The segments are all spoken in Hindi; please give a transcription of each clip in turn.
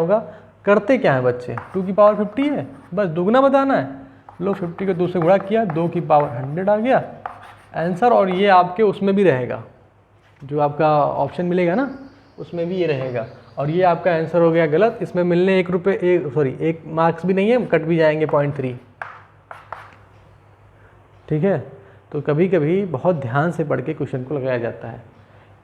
होगा, करते क्या है बच्चे, 2 की पावर 50 है, बस दुगना बताना है। लो 50 को 2 से गुणा किया, 2 की पावर 100 आ गया आंसर। और ये आपके उसमें भी रहेगा, जो आपका ऑप्शन मिलेगा ना उसमें भी ये रहेगा। और ये आपका आंसर हो गया गलत, इसमें मिलने 1 रुपये, 1 मार्क्स भी नहीं है, कट भी जाएंगे 0.3। ठीक है, तो कभी कभी बहुत ध्यान से पढ़ के क्वेश्चन को लगाया जाता है।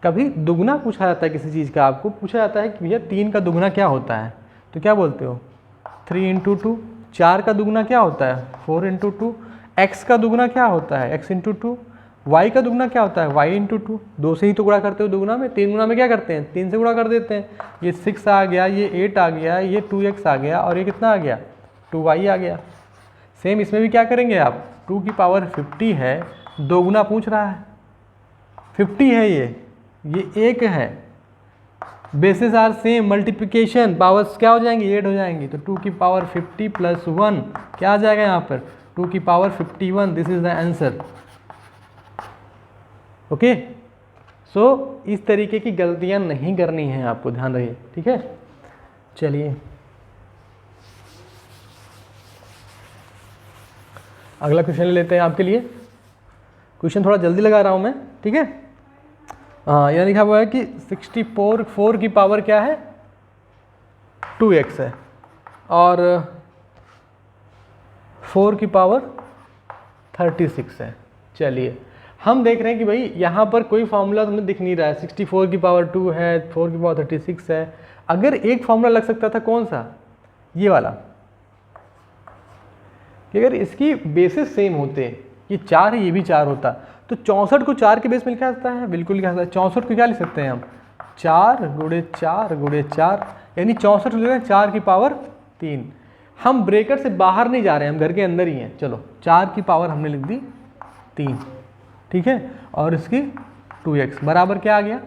कभी दुगना पूछा जाता है किसी चीज़ का, आपको पूछा जाता है कि भैया 3 का दुगना क्या होता है, तो क्या बोलते हो 3 × 2। 4 का दुगना क्या होता है 4 × 2। x का दुगना क्या होता है x × 2। y का दुगना क्या होता है y × 2। 2 से ही तो गुणा करते हो दुगना में, 3 गुना में क्या करते हैं 3 से गुणा कर देते हैं। ये 6 आ गया, ये 8 आ गया, ये 2x आ गया, और ये कितना आ गया 2y आ गया। सेम इसमें भी क्या करेंगे आप, 2 की पावर 50 है, दोगुना पूछ रहा है, 50 है ये 1 है, bases are same, multiplication powers क्या हो जाएंगी 8 हो जाएंगी, तो 2 की पावर 50 + 1 क्या आ जाएगा यहाँ पर 2 की power 51। This is the answer. Okay, so इस तरीके की गलतियाँ नहीं करनी है आपको, ध्यान रहिए। ठीक है, चलिए अगला क्वेश्चन ले लेते हैं आपके लिए। क्वेश्चन थोड़ा जल्दी लगा रहा हूँ मैं, ठीक है। हाँ, यहाँ लिखा हुआ है कि 64 4 की पावर क्या है 2x है, और 4 की पावर 36 है। चलिए हम देख रहे हैं कि भाई यहाँ पर कोई फार्मूला तुम्हें दिख नहीं रहा है, 64 की पावर 2 है, 4 की पावर 36 है। अगर एक फार्मूला लग सकता था, कौन सा, ये वाला, कि अगर इसकी बेसिस सेम होते, ये 4 है ये भी 4 होता, तो 64 को 4 के बेस में लिखा जाता है, बिल्कुल लिखा जाता है। 64 को क्या लिख सकते हैं हम 4 × 4 × 4, यानी 64 लिख रहे हैं 4 की पावर 3। हम ब्रेकेट से बाहर नहीं जा रहे हैं, हम घर के अंदर ही हैं। चलो 4 की पावर हमने लिख दी 3, ठीक है, और इसकी 2x बराबर क्या आ गया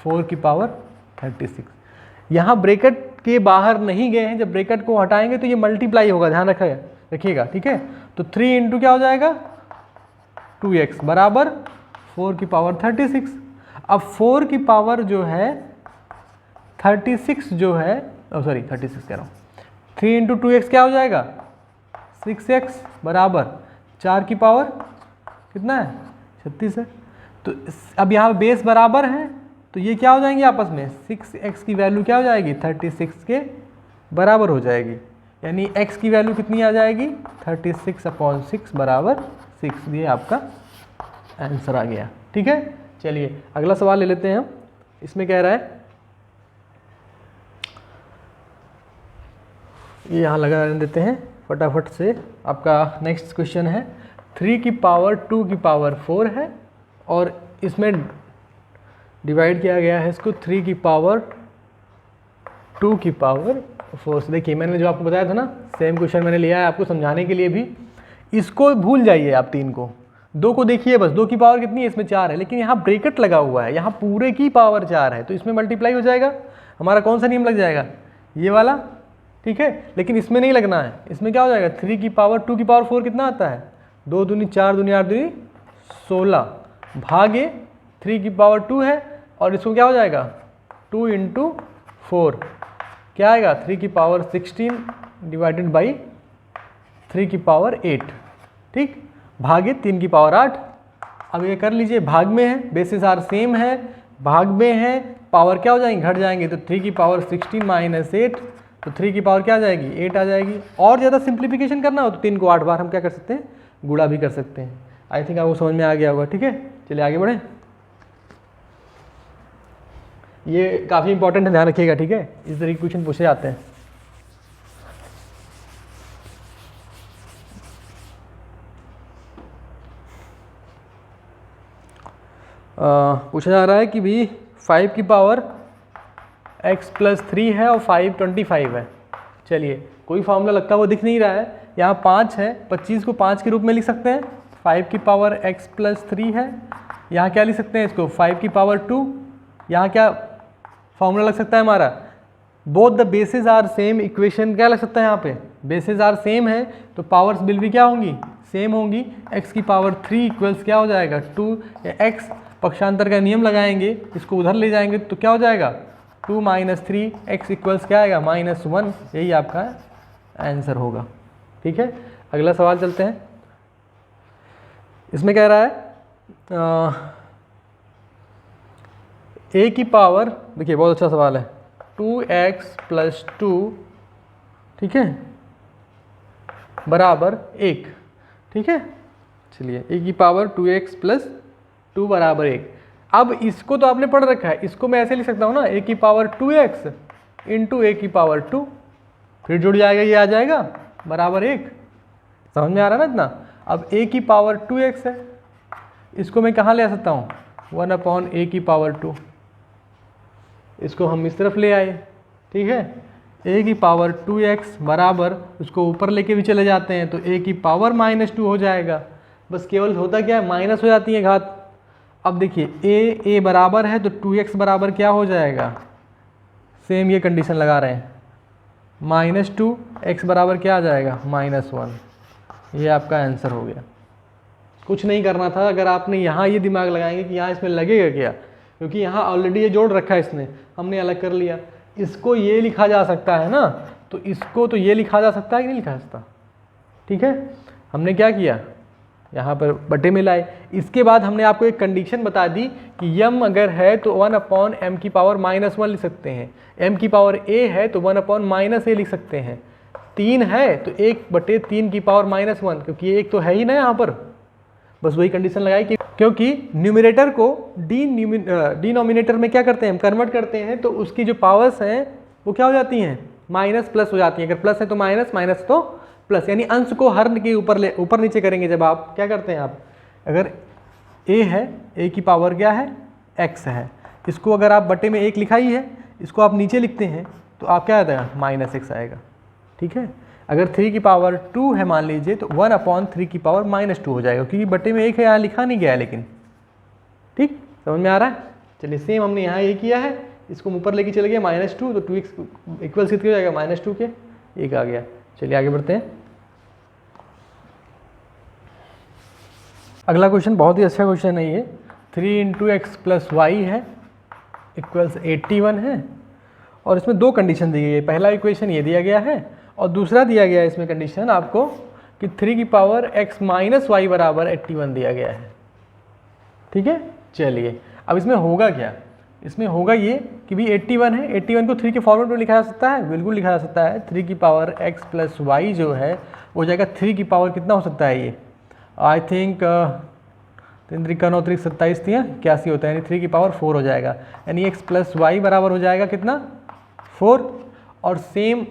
4 की पावर 36। यहाँ ब्रेकेट के बाहर नहीं गए हैं, जब ब्रेकेट को हटाएंगे तो ये मल्टीप्लाई होगा, ध्यान रखिएगा, ठीक है। तो 3 × क्या हो जाएगा 2x बराबर 4 की पावर 36। अब 4 की पावर जो है 36 जो है, सॉरी 36 कह रहा हूँ, 3 × 2x क्या हो जाएगा 6x बराबर 4 की पावर कितना है 36 है। तो अब यहाँ बेस बराबर है, तो ये क्या हो जाएंगे आपस में, 6x की वैल्यू क्या हो जाएगी 36 के बराबर हो जाएगी, यानी x की वैल्यू कितनी आ जाएगी 36/6 बराबर 6। ये आपका आंसर आ गया, ठीक है। चलिए अगला सवाल ले लेते हैं हम। इसमें कह रहा है, ये यहाँ लगा देते हैं फटाफट से। आपका नेक्स्ट क्वेश्चन है 3 की पावर 2 की पावर 4 है, और इसमें डिवाइड किया गया है इसको 3 की पावर 2 की पावर 4 से। देखिए मैंने जो आपको बताया था ना, सेम क्वेश्चन मैंने लिया है आपको समझाने के लिए भी। इसको भूल जाइए आप 3 को, 2 को देखिए बस, 2 की पावर कितनी है इसमें 4 है, लेकिन यहाँ ब्रेकेट लगा हुआ है, यहाँ पूरे की पावर 4 है, तो इसमें मल्टीप्लाई हो जाएगा। हमारा कौन सा नियम लग जाएगा, ये वाला, ठीक है। लेकिन इसमें नहीं लगना है, इसमें क्या हो जाएगा 3 की पावर 2 की पावर 4 कितना आता है 2 दूनी 4 दूनी 8 दूनी 16 भागे 3 की पावर 2 है, और इसको क्या हो जाएगा 2 × 4 क्या आएगा 3 की पावर 16 डिवाइडेड बाई 3 की पावर 8, ठीक, भागे 3 की पावर 8। अब ये कर लीजिए, भाग में है, बेसिस आर सेम है, भाग में है, पावर क्या हो जाएंगे घट जाएंगे, तो 3 की पावर 16 - 8, तो 3 की पावर क्या आ जाएगी 8 आ जाएगी। और ज़्यादा सिंप्लीफिकेशन करना हो तो 3 को 8 बार हम क्या कर सकते हैं गुणा भी कर सकते हैं। आई थिंक आपको समझ में आ गया होगा, ठीक है। चलिए आगे बढ़ें, ये काफ़ी इंपॉर्टेंट है, ध्यान रखिएगा, ठीक है। इस तरह के क्वेश्चन पूछे जाते हैं। पूछा जा रहा है कि भी 5 की पावर x + 3 है और 5 25 है। चलिए कोई फार्मूला लगता हुआ दिख नहीं रहा है, यहाँ 5 है, 25 को 5 के रूप में लिख सकते हैं, 5 की पावर x + 3 है, यहाँ क्या लिख सकते हैं इसको 5 की पावर 2। यहाँ क्या फार्मूला लग सकता है हमारा, both the bases are same, equation क्या लग सकता है यहाँ पे, बेसिस आर सेम है तो पावर्स बिल भी क्या होंगी सेम होंगी। x की पावर 3 इक्वल्स क्या हो जाएगा 2, x पक्षांतर का नियम लगाएंगे, इसको उधर ले जाएंगे तो क्या हो जाएगा 2 - 3x इक्वल्स क्या आएगा -1, यही आपका आंसर होगा। ठीक है, अगला सवाल चलते हैं। इसमें कह रहा है a की पावर, देखिए बहुत अच्छा सवाल है, 2x + 2, ठीक है, बराबर 1। ठीक है, चलिए a की पावर 2x + 2 बराबर 1। अब इसको तो आपने पढ़ रखा है, इसको मैं ऐसे लिख सकता हूँ ना, a की पावर 2x × a की पावर 2, फिर जुड़ जाएगा, ये आ जाएगा बराबर 1। समझ में आ रहा है ना इतना। अब a की पावर 2x है, इसको मैं कहाँ ले आ सकता हूँ, 1/a की पावर 2, इसको हम इस तरफ ले आए। ठीक है, a की पावर 2x बराबर, उसको ऊपर लेके भी चले जाते हैं तो a की पावर -2 हो जाएगा। बस केवल होता क्या है, माइनस हो जाती है घात। अब देखिए a बराबर है तो 2x बराबर क्या हो जाएगा, सेम ये कंडीशन लगा रहे हैं, -2, x बराबर क्या आ जाएगा -1। ये आपका आंसर हो गया। कुछ नहीं करना था, अगर आपने यहाँ ये दिमाग लगाएंगे कि यहाँ इसमें लगेगा क्या, क्योंकि यहाँ ऑलरेडी ये जोड़ रखा है इसने, हमने अलग कर लिया। इसको ये लिखा जा सकता है ना, तो इसको तो ये लिखा जा सकता है कि नहीं लिखा जा सकता। ठीक है, हमने क्या किया, यहाँ पर बटे में लाए। इसके बाद हमने आपको एक कंडीशन बता दी कि m अगर है तो 1/m की पावर -1 लिख सकते हैं, m की पावर a है तो 1/-a लिख सकते हैं, 3 है तो 1/3 की पावर -1, क्योंकि एक तो है ही ना यहाँ पर। बस वही कंडीशन लगाई कि क्योंकि न्यूमरेटर को डिनोमिनेटर में क्या करते हैं, हम कन्वर्ट करते हैं, तो उसकी जो पावर्स हैं वो क्या हो जाती हैं, माइनस प्लस हो जाती हैं। अगर प्लस है तो माइनस, माइनस तो प्लस, यानी अंश को हर के ऊपर नीचे करेंगे। जब आप क्या करते हैं, आप अगर a है, a की पावर क्या है, x है, इसको अगर आप बटे में 1 लिखा ही है, इसको आप नीचे लिखते हैं तो आप क्या आता है, -x आएगा। ठीक है, अगर 3 की पावर 2 है मान लीजिए तो 1/3 की पावर -2 हो जाएगा, क्योंकि बटे में 1 है, यहाँ लिखा नहीं गया है लेकिन। ठीक, समझ में आ रहा है। चलिए सेम हमने यहाँ ये किया है, इसको ऊपर लेके चले गए -2, तो 2x इक्वल कितने हो जाएगा, -2 के 1 आ गया। चलिए आगे बढ़ते हैं। अगला क्वेश्चन बहुत ही अच्छा क्वेश्चन है ये, 3 × x + y है इक्वल्स 81 है, और इसमें दो कंडीशन दी गई है। पहला इक्वेशन ये दिया गया है और दूसरा दिया गया है इसमें कंडीशन आपको कि 3 की पावर x - y बराबर 81 दिया गया है। ठीक है, चलिए अब इसमें होगा क्या, इसमें होगा ये कि भी 81 है, 81 को 3 के फॉर्मेट में लिखा जा सकता है, बिल्कुल लिखा जा सकता है। 3 की पावर x + y जो है वो जाएगा 3 की पावर कितना हो सकता है, ये आई थिंक 3 × 9 = 27 थी, 81 होता है, यानी 3 की पावर 4 हो जाएगा, यानी x + y बराबर हो जाएगा कितना, 4। और सेम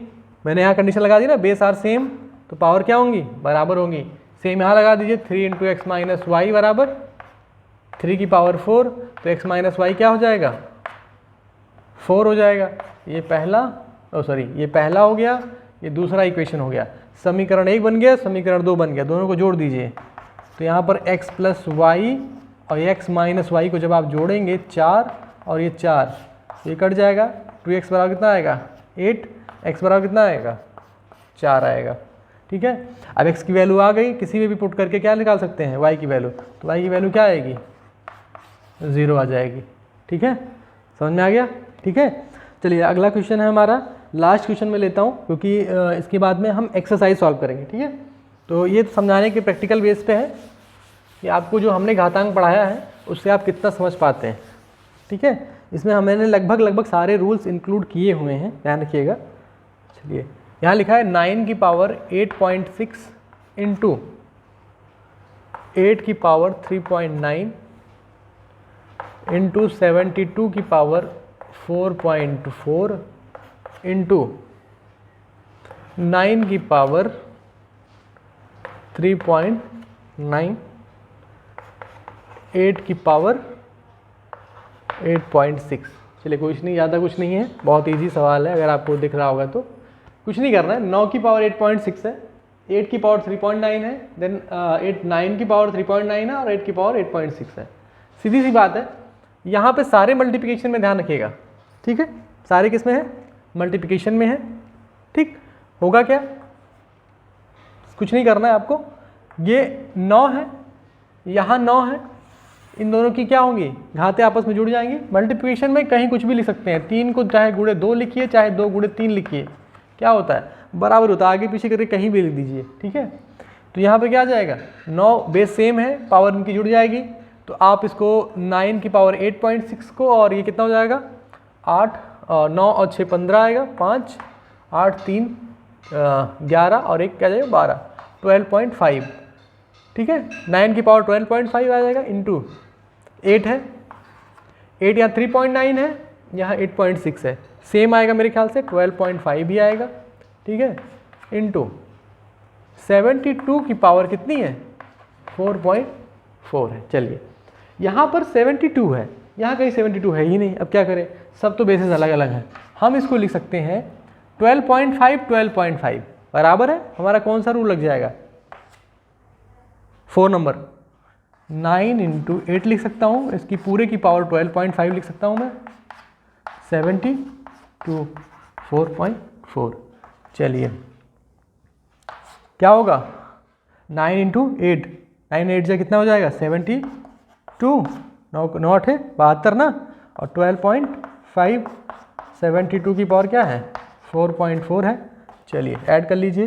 मैंने यहाँ कंडीशन लगा दी ना, बेस आर सेम, तो पावर क्या होंगी, बराबर होंगी। सेम यहाँ लगा दीजिए, 3 × x - y बराबर 3 की पावर 4, तो x - y क्या हो जाएगा, 4 हो जाएगा। ये पहला, ये पहला हो गया, ये दूसरा इक्वेशन हो गया। समीकरण 1 बन गया, समीकरण 2 बन गया, दोनों को जोड़ दीजिए। तो यहाँ पर x + y और x - y को जब आप जोड़ेंगे 4 और ये 4, ये कट जाएगा, 2x बराबर कितना आएगा, 8, x बराबर कितना आएगा, 4 आएगा। ठीक है, अब x की वैल्यू आ गई, किसी में भी पुट करके क्या निकाल सकते हैं, y की वैल्यू, तो y की वैल्यू क्या आएगी, 0 आ जाएगी। ठीक है, समझ में आ गया। ठीक है, चलिए अगला क्वेश्चन है हमारा, लास्ट क्वेश्चन में लेता हूँ क्योंकि इसके बाद में हम एक्सरसाइज सॉल्व करेंगे। ठीक है, तो ये तो समझाने के प्रैक्टिकल बेस पे है कि आपको जो हमने घातांक पढ़ाया है उससे आप कितना समझ पाते हैं। ठीक है, इसमें मैंने लगभग सारे रूल्स इंक्लूड किए हुए हैं, ध्यान रखिएगा। चलिए यहाँ लिखा है 9 की पावर 8.6 × 8 की पावर 3.9 × 72 की पावर 4.4 × 9 की पावर 3.9, 8 की पावर 8.6। चलिए कुछ नहीं, ज़्यादा कुछ नहीं है, बहुत इजी सवाल है, अगर आपको दिख रहा होगा तो कुछ नहीं करना है। 9 की पावर 8.6 है, 8 की पावर 3.9 है, देन 9 की पावर 3.9 है और 8 की पावर 8.6 है। सीधी सी बात है, यहाँ पे सारे मल्टीप्लिकेशन में ध्यान रखिएगा। ठीक है, सारे किस में है, मल्टीप्लिकेशन में है। ठीक, होगा क्या, कुछ नहीं करना है आपको, ये 9 है, यहाँ 9 है, इन दोनों की क्या होंगी, घातें आपस में जुड़ जाएंगी। मल्टीप्लिकेशन में कहीं कुछ भी लिख सकते हैं, 3 को चाहे गुणे 2 लिखिए चाहे 2 गुणे 3 लिखिए, क्या होता है बराबर होता है, आगे पीछे करके कहीं भी लिख दीजिए, ठीक है। तो यहाँ पे क्या आ जाएगा, 9 बेस सेम है, पावर इनकी जुड़ जाएगी, तो आप इसको 9 की पावर 8.6 को, और ये कितना हो जाएगा 8 9 और 6 15 आएगा, 5 8 3 11 और 1 क्या जाएगा 12, 12.5, ठीक है। 9 की पावर 12.5 आ जाएगा इंटू 8 है, 8 यहाँ 3.9 है, यहाँ 8.6 है, सेम आएगा मेरे ख्याल से 12.5 ही आएगा, ठीक है, इंटू 72 की पावर कितनी है 4.4 है। चलिए यहाँ पर 72 है, यहाँ कहीं 72 है ही नहीं, अब क्या करें, सब तो बेसिस अलग अलग है, हम इसको लिख सकते हैं 12.5 12.5 बराबर है, हमारा कौन सा रूल लग जाएगा 4 नंबर, 9 इंटू 8 लिख सकता हूँ, इसकी पूरे की पावर 12.5 लिख सकता हूँ मैं, 72 4.4। चलिए क्या होगा 9 इंटू 8, 9 8 से कितना हो जाएगा 72, 9 8 है 72 ना, और 12.5 72 की पावर क्या है 4.4 है। चलिए ऐड कर लीजिए,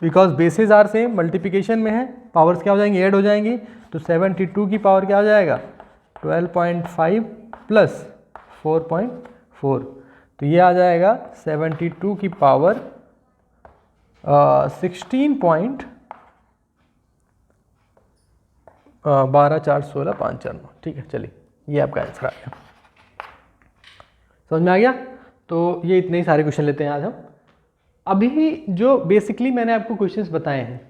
because bases are same, multiplication में है, पावर्स क्या हो जाएंगी ऐड हो जाएंगी, तो 72 की पावर क्या हो जाएगा 12.5 प्लस 4.4, तो ये आ जाएगा 72 की पावर 16 पॉइंट 12 4 16 5 4 9, ठीक है। चलिए ये आपका आंसर आ गया, समझ में आ गया। तो ये इतने ही सारे क्वेश्चन लेते हैं आज हम। अभी जो बेसिकली मैंने आपको क्वेश्चंस बताए हैं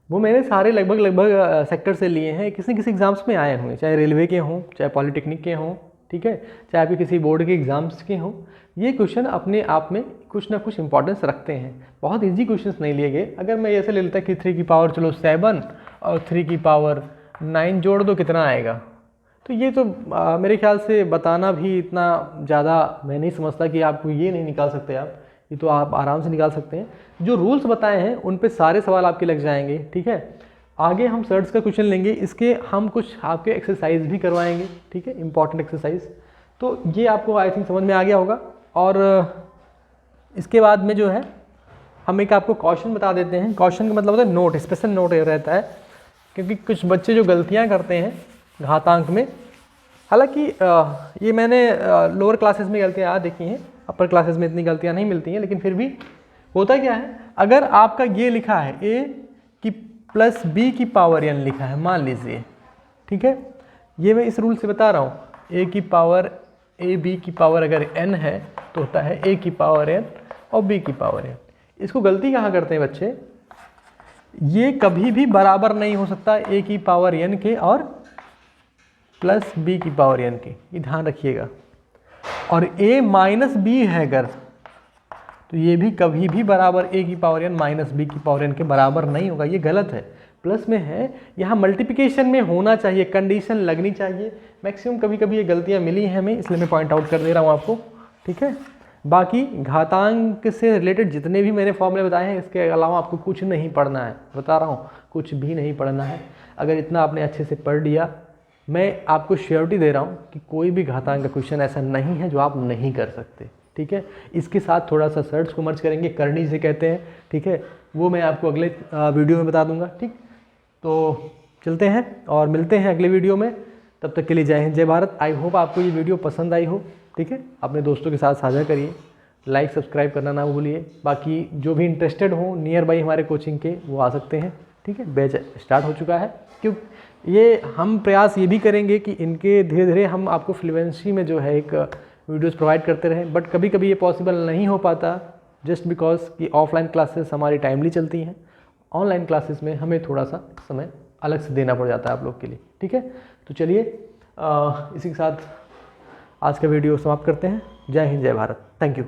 वो मैंने सारे लगभग सेक्टर से लिए हैं, किसी न किसी एग्जाम्स में आए होंगे, चाहे रेलवे के हों चाहे पॉलिटेक्निक के हों, ठीक है, चाहे आपके किसी बोर्ड के एग्जाम्स के हों। ये क्वेश्चन अपने आप में कुछ ना कुछ इंपॉर्टेंस रखते हैं, बहुत इजी क्वेश्चंस नहीं लिए गए। अगर मैं ऐसे ले लेता कि 3 की पावर चलो 7 और 3 की पावर 9 जोड़ दो कितना आएगा, तो ये तो मेरे ख्याल से बताना भी इतना ज़्यादा मैं नहीं समझता कि आपको ये नहीं निकाल सकते आप, ये तो आप आराम से निकाल सकते हैं। जो रूल्स बताए हैं उन पे सारे सवाल आपके लग जाएंगे, ठीक है। आगे हम सर्ट्स का क्वेश्चन लेंगे, इसके हम कुछ आपके एक्सरसाइज भी करवाएंगे, ठीक है, इंपॉर्टेंट एक्सरसाइज। तो ये आपको आई थिंक समझ में आ गया होगा। और इसके बाद में जो है हम एक आपको क्वेश्चन बता देते हैं। क्वेश्चन का मतलब होता है नोट, स्पेशल नोट रहता है, क्योंकि कुछ बच्चे जो गलतियाँ करते हैं घातांक में, हालांकि ये मैंने लोअर क्लासेस में गलतियाँ देखी हैं, अपर क्लासेस में इतनी गलतियाँ नहीं मिलती हैं, लेकिन फिर भी होता क्या है, अगर आपका ये लिखा है a की प्लस b की पावर n लिखा है, मान लीजिए, ठीक है, ये मैं इस रूल से बता रहा हूँ, a की पावर a b की पावर अगर n है तो होता है a की पावर n और b की पावर n। इसको गलती कहाँ करते हैं बच्चे, ये कभी भी बराबर नहीं हो सकता a की पावर n के और प्लस b की पावर n के, ये ध्यान रखिएगा। और a माइनस b है अगर, तो ये भी कभी भी बराबर a की पावर n माइनस b की पावर n के बराबर नहीं होगा, ये गलत है। प्लस में है, यहाँ मल्टीप्लिकेशन में होना चाहिए, कंडीशन लगनी चाहिए। मैक्सिमम कभी कभी ये गलतियाँ मिली हैं हमें, इसलिए मैं पॉइंट आउट कर दे रहा हूँ आपको, ठीक है। बाकी घातांक से रिलेटेड जितने भी मैंने फॉर्मूले बताए हैं, इसके अलावा आपको कुछ नहीं पढ़ना है, बता रहा हूँ, कुछ भी नहीं पढ़ना है। अगर इतना आपने अच्छे से पढ़ लिया, मैं आपको श्योरिटी दे रहा हूँ कि कोई भी घातांक का क्वेश्चन ऐसा नहीं है जो आप नहीं कर सकते, ठीक है। इसके साथ थोड़ा सा सर्ट्स को मर्ज करेंगे, करनी से कहते हैं, ठीक है, वो मैं आपको अगले वीडियो में बता दूंगा, ठीक। तो चलते हैं और मिलते हैं अगले वीडियो में, तब तक के लिए जय हिंद जय भारत। आई होप आपको ये वीडियो पसंद आई हो, ठीक है, अपने दोस्तों के साथ साझा करिए, लाइक सब्सक्राइब करना ना भूलिए। बाकी जो भी इंटरेस्टेड हो नियर बाई हमारे कोचिंग के, वो आ सकते हैं, ठीक है। बैच स्टार्ट हो चुका है, क्यों ये हम प्रयास ये भी करेंगे कि इनके धीरे धीरे हम आपको फ्लुएंसी में जो है एक वीडियोस प्रोवाइड करते रहें, बट कभी कभी ये पॉसिबल नहीं हो पाता, जस्ट बिकॉज कि ऑफलाइन क्लासेस हमारी टाइमली चलती हैं, ऑनलाइन क्लासेस में हमें थोड़ा सा समय अलग से देना पड़ जाता है आप लोग के लिए, ठीक है। तो चलिए इसी के साथ आज का वीडियो समाप्त करते हैं। जय हिंद जय भारत, थैंक यू।